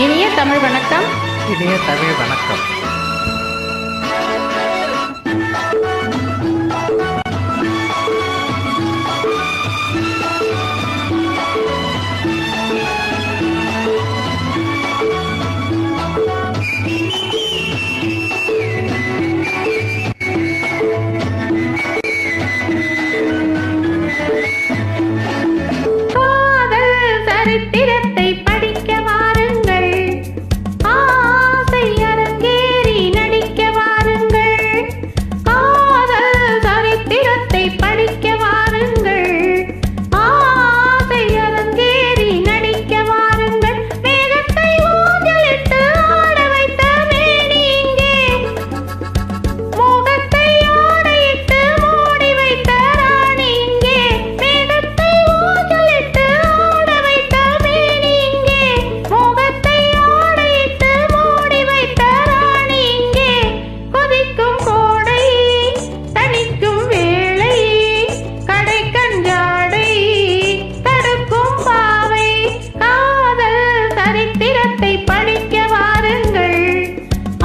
இனிய தமிழ் வணக்கம். இனிய தமிழ் வணக்கம். சரித்திரத்தை படிக்க வாருங்கள், ஆசை அரங்கேறி நடிக்க வாருங்கள். காதல் சரித்திரத்தை படிக்க வாருங்கள், ஆசை அரங்கேறி நடிக்க வாருங்கள். மேகத்தை ஊஞ்சலிட்டு ஆட வைத்த மேனி இங்கே, மோகத்தை ஆடையிட்டு மூடி வைத்த ராணி இங்கே. மேகத்தை ஊஞ்சலிட்டு ஆட வைத்த மேனி இங்கே, மோகத்தை ஆடையிட்டு மூடி வைத்த ராணி இங்கே. கொதிக்கும் கோடை தணிக்கும் வேளை, கடை கஞ்சாடை தடுக்கும் பாவை. காதல் சரித்திரத்தை படிக்க வாருங்கள்,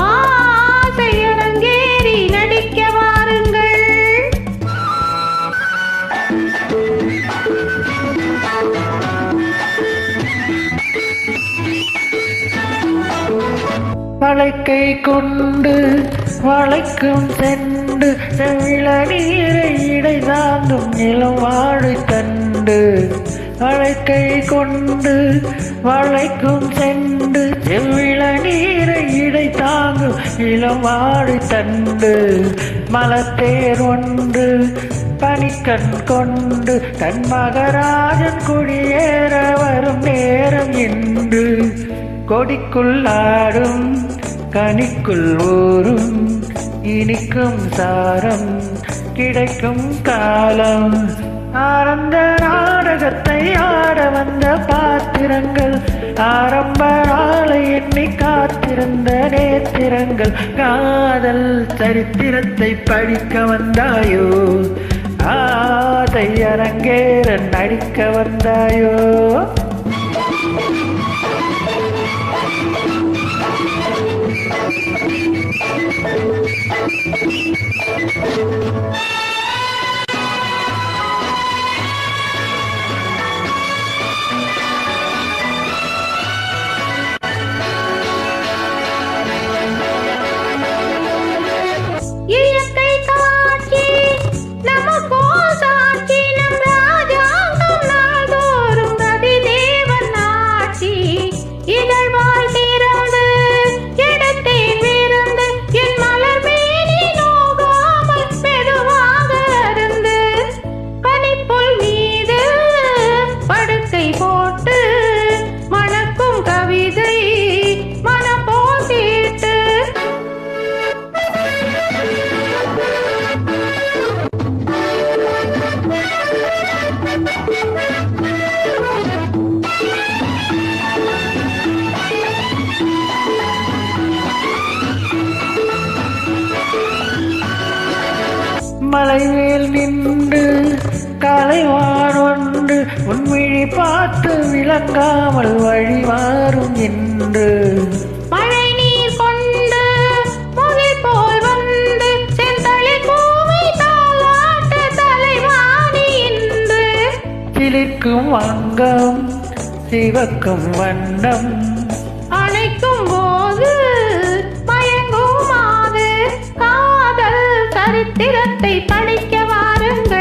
ஆசை அரங்கேறி நடிக்க வாருங்கள். வளைக்கை கொண்டு வளைக்கும் செண்டு, செவிளநீரை இடை தாங்கும் நிலம் வாழை தண்டு. வளைக்கை கொண்டு வளைக்கும் செண்டு, செவிளநீரை இடை தாங்கும் இளம் வாழை தண்டு. மலத்தேர் ஒன்று பனிக்கண் கொண்டு, தன் மகராஜன் குடியேற வரும் நேரம் என்று. கொடிக்குள் ஆடும் கனிக்குள் ஊறும் இனிக்கும் சாரம் கிடைக்கும் காலம். ஆரம்ப நாடகத்தை ஆட வந்த பாத்திரங்கள், ஆரம்ப நாளை எண்ணி காத்திருந்த நேத்திரங்கள். காதல் சரித்திரத்தை படிக்க வந்தாயோ, ஆசை அரங்கேற நடிக்க வந்தாயோ. இயற்கை காட்சி நமக்கோ சாட்சி, நம் ராஜாங்கம் நாள்தோறும் ரதிதேவன் ஆட்சி. இதழ்வாய் திறந்து எடுத்தேன் விருந்து, என் மலர் மேனி நோகாமல் மெதுவாக அருந்து. கனிப்புல் மீது படுக்கை போட்டு மணக்கும் கவிதை மனம் போல் தீட்டு. மலைமேல் நின்று கலைவான் ஒன்று, உன்விழி பார்த்து விளங்காமல் வழி மாறும் என்று. மழை நீர் கொண்டு முகில் போல் வந்து, செந்தளிர் பூவை தாலாட்ட தலைவாணி இன்று. சிலிர்க்கும் அங்கம் சிவக்கும் வண்ணம், அணைக்கும் போது மயங்கும் மாது. காதல் சரித்திரத்தை படிக்க வாருங்கள்,